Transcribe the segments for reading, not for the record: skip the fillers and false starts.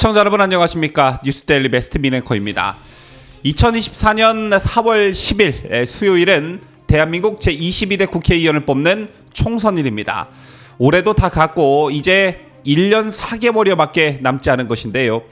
시청자 여러분 안녕하십니까. 뉴스데일리 베스트 미네커입니다. 2024년 4월 10일 수요일은 대한민국 제22대 국회의원을 뽑는 총선일입니다. 올해도 다 갔고 이제 1년 4개월여밖에 남지 않은 것인데요.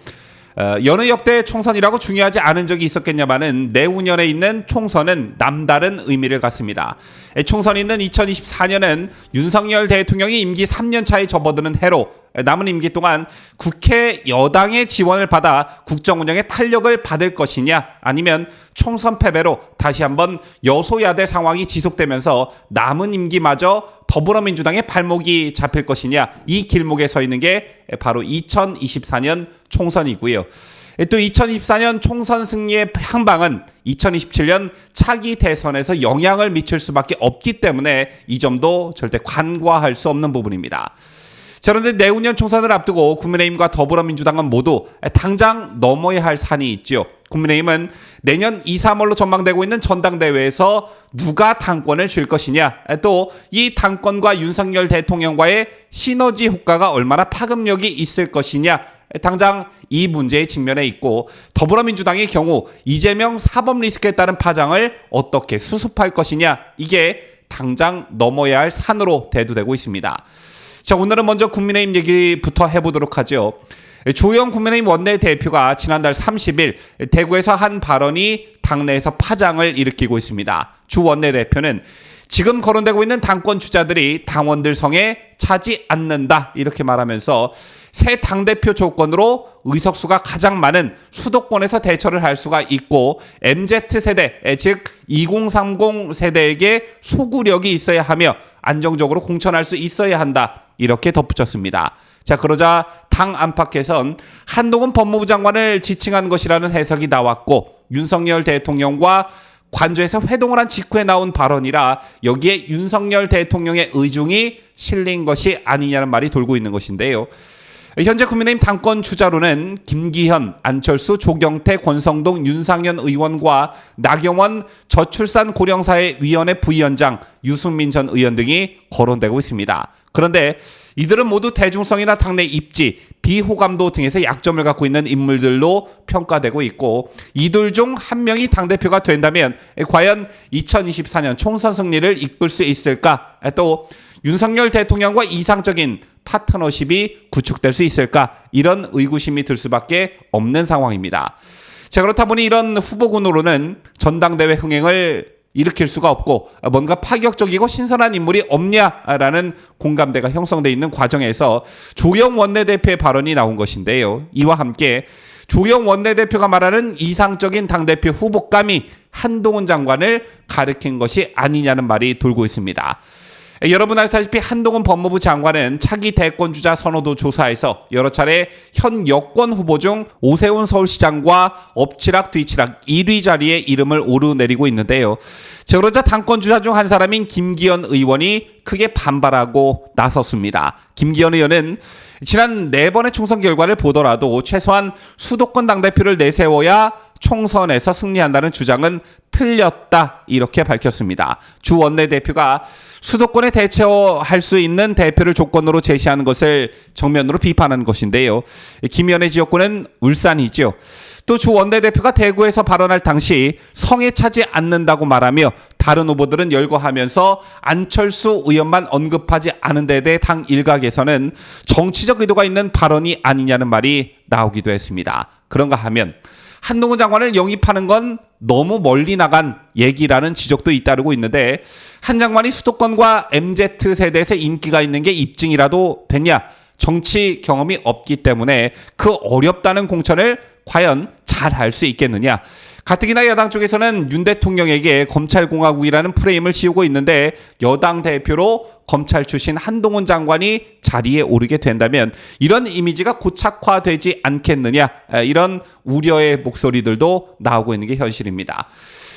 여느 역대 총선이라고 중요하지 않은 적이 있었겠냐마는 내후년에 있는 총선은 남다른 의미를 갖습니다. 총선이 있는 2024년은 윤석열 대통령이 임기 3년 차에 접어드는 해로 남은 임기 동안 국회 여당의 지원을 받아 국정 운영에 탄력을 받을 것이냐, 아니면 총선 패배로 다시 한번 여소야대 상황이 지속되면서 남은 임기마저 더불어민주당의 발목이 잡힐 것이냐, 이 길목에 서 있는 게 바로 2024년 총선이고요. 또 2024년 총선 승리의 향방은 2027년 차기 대선에서 영향을 미칠 수밖에 없기 때문에 이 점도 절대 간과할 수 없는 부분입니다. 자, 그런데 내후년 총선을 앞두고 국민의힘과 더불어민주당은 모두 당장 넘어야 할 산이 있죠. 국민의힘은 내년 2, 3월로 전망되고 있는 전당대회에서 누가 당권을 쥘 것이냐, 또 이 당권과 윤석열 대통령과의 시너지 효과가 얼마나 파급력이 있을 것이냐, 당장 이 문제에 직면해 있고, 더불어민주당의 경우 이재명 사법 리스크에 따른 파장을 어떻게 수습할 것이냐, 이게 당장 넘어야 할 산으로 대두되고 있습니다. 자, 오늘은 먼저 국민의힘 얘기부터 해보도록 하죠. 조영 국민의힘 원내대표가 지난달 30일 대구에서 한 발언이 당내에서 파장을 일으키고 있습니다. 주 원내대표는 지금 거론되고 있는 당권 주자들이 당원들 성에 차지 않는다, 이렇게 말하면서 새 당대표 조건으로 의석수가 가장 많은 수도권에서 대처를 할 수가 있고, MZ세대, 즉 2030 세대에게 소구력이 있어야 하며 안정적으로 공천할 수 있어야 한다, 이렇게 덧붙였습니다. 자, 그러자 당 안팎에선 한동훈 법무부 장관을 지칭한 것이라는 해석이 나왔고, 윤석열 대통령과 관저에서 회동을 한 직후에 나온 발언이라 여기에 윤석열 대통령의 의중이 실린 것이 아니냐는 말이 돌고 있는 것인데요. 현재 국민의힘 당권 주자로는 김기현, 안철수, 조경태, 권성동, 윤상현 의원과 나경원 저출산 고령사회위원회 부위원장, 유승민 전 의원 등이 거론되고 있습니다. 그런데 이들은 모두 대중성이나 당내 입지, 비호감도 등에서 약점을 갖고 있는 인물들로 평가되고 있고, 이들 중 한 명이 당대표가 된다면 과연 2024년 총선 승리를 이끌 수 있을까? 또 윤석열 대통령과 이상적인 파트너십이 구축될 수 있을까? 이런 의구심이 들 수밖에 없는 상황입니다. 자, 그렇다 보니 이런 후보군으로는 전당대회 흥행을 일으킬 수가 없고, 뭔가 파격적이고 신선한 인물이 없냐라는 공감대가 형성돼 있는 과정에서 조영 원내대표의 발언이 나온 것인데요. 이와 함께 조영 원내대표가 말하는 이상적인 당대표 후보감이 한동훈 장관을 가리킨 것이 아니냐는 말이 돌고 있습니다. 여러분 아시다시피 한동훈 법무부 장관은 차기 대권주자 선호도 조사에서 여러 차례 현 여권 후보 중 오세훈 서울시장과 엎치락 뒤치락 1위 자리에 이름을 오르내리고 있는데요. 그러자 당권주자 중 한 사람인 김기현 의원이 크게 반발하고 나섰습니다. 김기현 의원은 지난 4번의 총선 결과를 보더라도 최소한 수도권 당대표를 내세워야 총선에서 승리한다는 주장은 틀렸다, 이렇게 밝혔습니다. 주 원내대표가 수도권에 대처할 수 있는 대표를 조건으로 제시하는 것을 정면으로 비판하는 것인데요. 김현의 지역구는 울산이죠. 또 주 원내대표가 대구에서 발언할 당시 성에 차지 않는다고 말하며 다른 후보들은 열거하면서 안철수 의원만 언급하지 않은 데 대해 당 일각에서는 정치적 의도가 있는 발언이 아니냐는 말이 나오기도 했습니다. 그런가 하면 한동훈 장관을 영입하는 건 너무 멀리 나간 얘기라는 지적도 잇따르고 있는데, 한 장관이 수도권과 MZ세대에서 인기가 있는 게 입증이라도 됐냐? 정치 경험이 없기 때문에 그 어렵다는 공천을 과연 잘 할 수 있겠느냐? 가뜩이나 여당 쪽에서는 윤 대통령에게 검찰공화국이라는 프레임을 씌우고 있는데, 여당 대표로 검찰 출신 한동훈 장관이 자리에 오르게 된다면 이런 이미지가 고착화되지 않겠느냐, 이런 우려의 목소리들도 나오고 있는 게 현실입니다.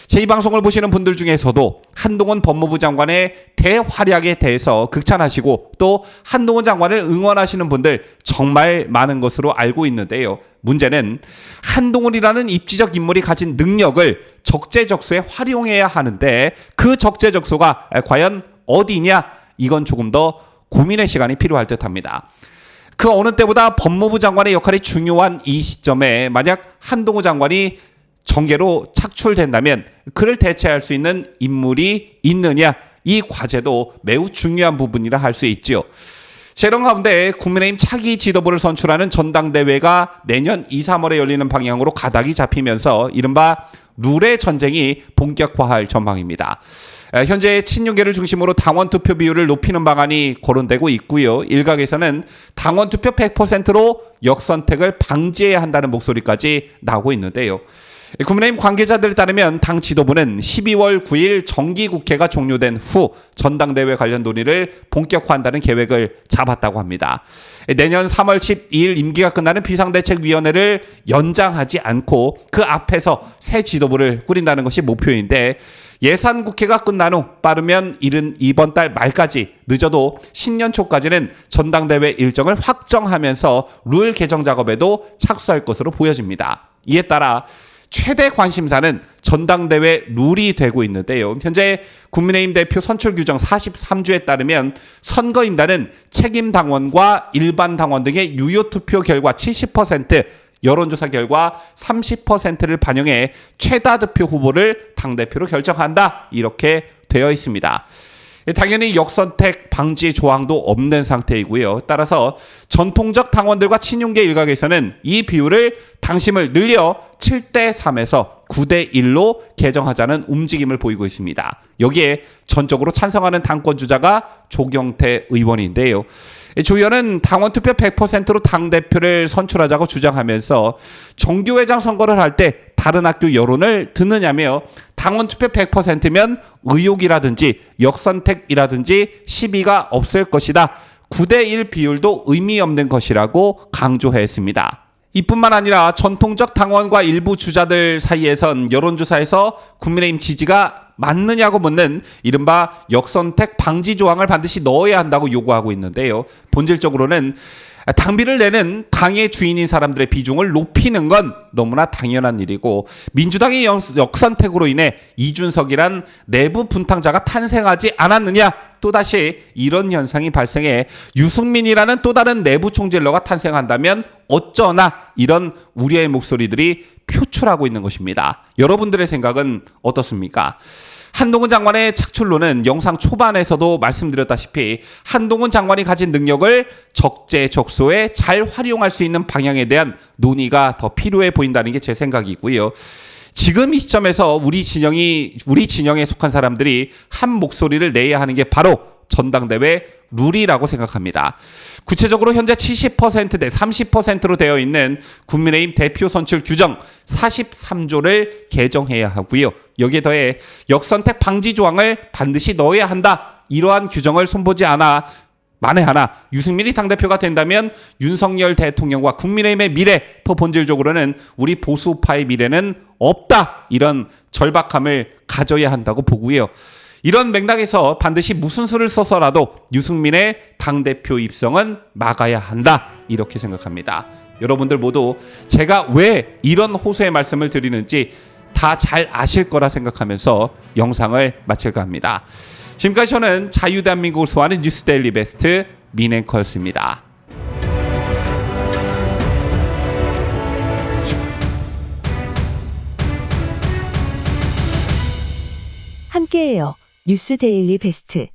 제2 방송을 보시는 분들 중에서도 한동훈 법무부 장관의 대활약에 대해서 극찬하시고 또 한동훈 장관을 응원하시는 분들 정말 많은 것으로 알고 있는데요. 문제는 한동훈이라는 입지적 인물이 가진 능력을 적재적소에 활용해야 하는데, 그 적재적소가 과연 어디냐? 이건 조금 더 고민의 시간이 필요할 듯합니다. 그 어느 때보다 법무부 장관의 역할이 중요한 이 시점에 만약 한동훈 장관이 정계로 착출된다면 그를 대체할 수 있는 인물이 있느냐, 이 과제도 매우 중요한 부분이라 할 수 있지요. 이런 가운데 국민의힘 차기 지도부를 선출하는 전당대회가 내년 2, 3월에 열리는 방향으로 가닥이 잡히면서 이른바 룰의 전쟁이 본격화할 전망입니다. 현재 친윤계를 중심으로 당원 투표 비율을 높이는 방안이 거론되고 있고요. 일각에서는 당원 투표 100%로 역선택을 방지해야 한다는 목소리까지 나오고 있는데요. 국민의힘 관계자들에 따르면 당 지도부는 12월 9일 정기국회가 종료된 후 전당대회 관련 논의를 본격화한다는 계획을 잡았다고 합니다. 내년 3월 12일 임기가 끝나는 비상대책위원회를 연장하지 않고 그 앞에서 새 지도부를 꾸린다는 것이 목표인데, 예산국회가 끝난 후 빠르면 이번 달 말까지, 늦어도 신년 초까지는 전당대회 일정을 확정하면서 룰 개정 작업에도 착수할 것으로 보여집니다. 이에 따라 최대 관심사는 전당대회 룰이 되고 있는데요. 현재 국민의힘 대표 선출 규정 43조에 따르면 선거인단은 책임 당원과 일반 당원 등의 유효 투표 결과 70%, 여론조사 결과 30%를 반영해 최다 득표 후보를 당대표로 결정한다, 이렇게 되어 있습니다. 당연히 역선택 방지 조항도 없는 상태이고요. 따라서 전통적 당원들과 친윤계 일각에서는 이 비율을 당심을 늘려 7대3에서 9대1로 개정하자는 움직임을 보이고 있습니다. 여기에 전적으로 찬성하는 당권주자가 조경태 의원인데요. 조 의원은 당원 투표 100%로 당대표를 선출하자고 주장하면서 정교회장 선거를 할 때 다른 학교 여론을 듣느냐며 당원 투표 100%면 의혹이라든지 역선택이라든지 시비가 없을 것이다. 9대1 비율도 의미 없는 것이라고 강조했습니다. 이뿐만 아니라 전통적 당원과 일부 주자들 사이에선 여론조사에서 국민의힘 지지가 맞느냐고 묻는 이른바 역선택 방지 조항을 반드시 넣어야 한다고 요구하고 있는데요. 본질적으로는 당비를 내는 당의 주인인 사람들의 비중을 높이는 건 너무나 당연한 일이고, 민주당의 역선택으로 인해 이준석이란 내부 분탕자가 탄생하지 않았느냐, 또다시 이런 현상이 발생해 유승민이라는 또 다른 내부 총질러가 탄생한다면 어쩌나, 이런 우려의 목소리들이 표출하고 있는 것입니다. 여러분들의 생각은 어떻습니까? 한동훈 장관의 착출론은 영상 초반에서도 말씀드렸다시피 한동훈 장관이 가진 능력을 적재적소에 잘 활용할 수 있는 방향에 대한 논의가 더 필요해 보인다는 게 제 생각이고요. 지금 이 시점에서 우리 진영에 속한 사람들이 한 목소리를 내야 하는 게 바로 전당대회 룰이라고 생각합니다. 구체적으로 현재 70%대 30%로 되어 있는 국민의힘 대표 선출 규정 43조를 개정해야 하고요. 여기에 더해 역선택 방지 조항을 반드시 넣어야 한다. 이러한 규정을 손보지 않아 만에 하나 유승민이 당대표가 된다면 윤석열 대통령과 국민의힘의 미래, 더 본질적으로는 우리 보수파의 미래는 없다. 이런 절박함을 가져야 한다고 보고요. 이런 맥락에서 반드시 무슨 수를 써서라도 유승민의 당대표 입성은 막아야 한다, 이렇게 생각합니다. 여러분들 모두 제가 왜 이런 호소의 말씀을 드리는지 다 잘 아실 거라 생각하면서 영상을 마칠까 합니다. 지금까지 저는 자유대한민국을 소화하는 뉴스데일리 베스트 민앵커였습니다. 함께해요. 뉴스데일리 베스트.